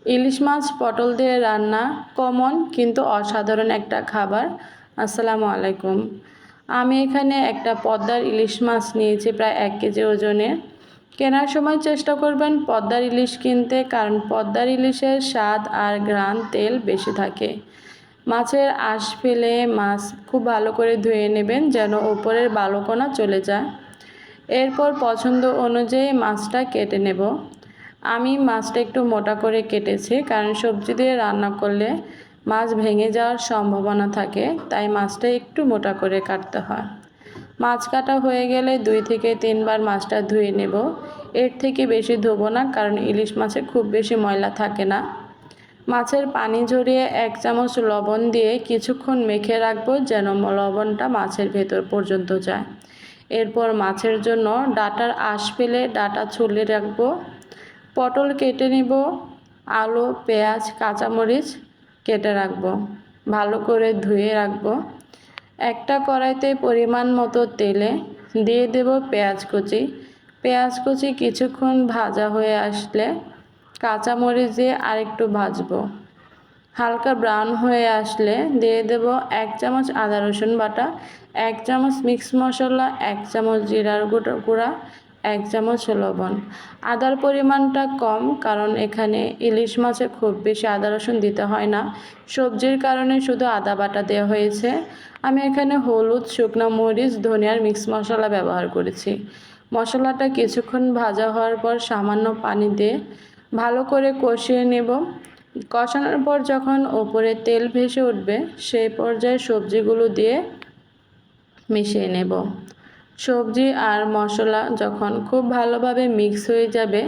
ইলিশ মাছ পটল দিয়ে রান্না কমন কিন্তু অসাধারণ একটা খাবার। আসসালামু আলাইকুম। আমি এখানে একটা পদ্মার ইলিশ মাছ নিয়েছি প্রায় 1 কেজি ওজনের। কেনার সময় চেষ্টা করবেন পদ্মার ইলিশ কিনতে, কারণ পদ্মার ইলিশের স্বাদ আর ঘ্রাণ তেল বেশি থাকে। মাছের আঁশ ফেলে মাছ খুব ভালো করে ধুয়ে নেবেন যেন উপরের বালুকণা চলে যায়। এরপর পছন্দ অনুযায়ী মাছটা কেটে নেব। আমি মাছটা একটু মোটা করে কেটেছি, কারণ সবজি দিয়ে রান্না করলে মাছ ভেঙে যাওয়ার সম্ভাবনা থাকে, তাই মাছটা একটু মোটা করে কাটতে হয়। মাছ কাটা হয়ে গেলে 2 থেকে 3 বার মাছটা ধুয়ে নেব। এর থেকে বেশি ধোবো না, কারণ ইলিশ মাছে খুব বেশি ময়লা থাকে না। মাছের পানি ঝরিয়ে 1 চামচ লবণ দিয়ে কিছুক্ষণ মেখে রাখবো যেন লবণটা মাছের ভেতর পর্যন্ত যায়। এরপর মাছের জন্য ডাঁটার আঁশ ফেলে ডাঁটা ছুলে রাখবো। পটল কেটে নিব, আলু, পেঁয়াজ, কাঁচামরিচ কেটে রাখবো, ভালো করে ধুয়ে রাখবো। একটা কড়াইতে পরিমাণ মতো তেলে দিয়ে দেব পেঁয়াজ কুচি। পেঁয়াজ কুচি কিছুক্ষণ ভাজা হয়ে আসলে কাঁচামরিচ দিয়ে আরেকটু ভাজবো। হালকা ব্রাউন হয়ে আসলে দিয়ে দেব 1 চামচ আদা রসুন বাটা, 1 চামচ মিক্স মশলা, 1 চামচ জিরার গুঁড়া, 1 চামচ লবণ। আদার পরিমাণটা কম, কারণ এখানে ইলিশ মাছে খুব বেশি আদা রসুন দিতে হয় না, সবজির কারণে শুধু আদা বাটা দেওয়া হয়েছে। আমি এখানে হলুদ, শুকনো মরিচ, ধনিয়ার মিক্স মশলা ব্যবহার করেছি। মশলাটা কিছুক্ষণ ভাজা হওয়ার পর সামান্য পানি দিয়ে ভালো করে কষিয়ে নেব। কষানোর পর যখন ওপরে তেল ভেসে উঠবে, সেই পর্যায়ে সবজিগুলো দিয়ে মিশিয়ে নেব। সবজি আর মশলা যখন খুব ভালোভাবে মিক্স হয়ে যাবে,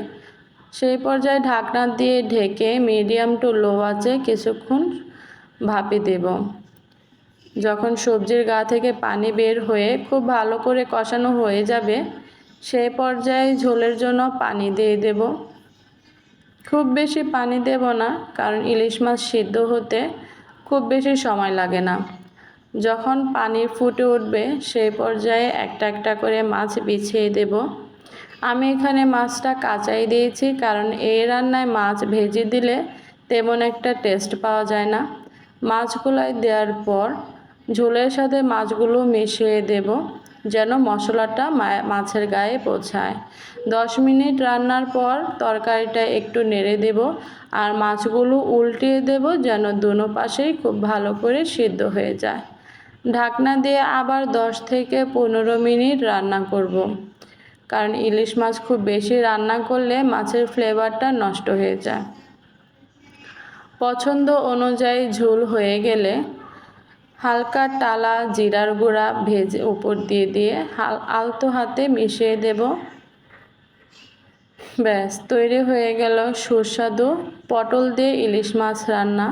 সেই পর্যায়ে ঢাকনা দিয়ে ঢেকে মিডিয়াম টু লো আঁচে কিছুক্ষণ ভাপে দেব। যখন সবজির গা থেকে পানি বের হয়ে খুব ভালো করে কষানো হয়ে যাবে, সেই পর্যায়ে ঝোলের জন্য পানি দিয়ে দেব। খুব বেশি পানি দেব না, কারণ ইলিশ মাছ সিদ্ধ হতে খুব বেশি সময় লাগে না। যখন পানি ফুটে উঠবে, সেই পর্যায়ে একটা একটা করে মাছ বিছিয়ে দেব। আমি এখানে মাছটা কাঁচাই দিয়েছি, কারণ এই রান্নায় মাছ ভেজে দিলে তেমন একটা টেস্ট পাওয়া যায় না। মাছগুলোয় দেওয়ার পর ঝোলের সাথে মাছগুলো মিশিয়ে দেব যেন মশলাটা মাছের গায়ে পৌঁছায়। 10 মিনিট রান্নার পর তরকারিটা একটু নেড়ে দেব আর মাছগুলো উল্টিয়ে দেব যেন দুনো পাশেই খুব ভালো করে সিদ্ধ হয়ে যায়। ঢাকনা দিয়ে আবার 10 থেকে 15 মিনিট রান্না করব, কারণ ইলিশ মাছ খুব বেশি রান্না করলে মাছের ফ্লেভারটা নষ্ট হয়ে যায়। পছন্দ অনুযায়ী ঝোল হয়ে গেলে হালকা টালা জিরার গুঁড়া ভেজে উপর দিয়ে আলতো হাতে মিশিয়ে দেব। ব্যাস তৈরি হয়ে গেল সুস্বাদু পটল দিয়ে ইলিশ মাছ রান্না।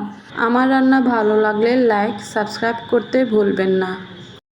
আমার রান্না ভালো লাগলে লাইক, সাবস্ক্রাইব করতে ভুলবেন না।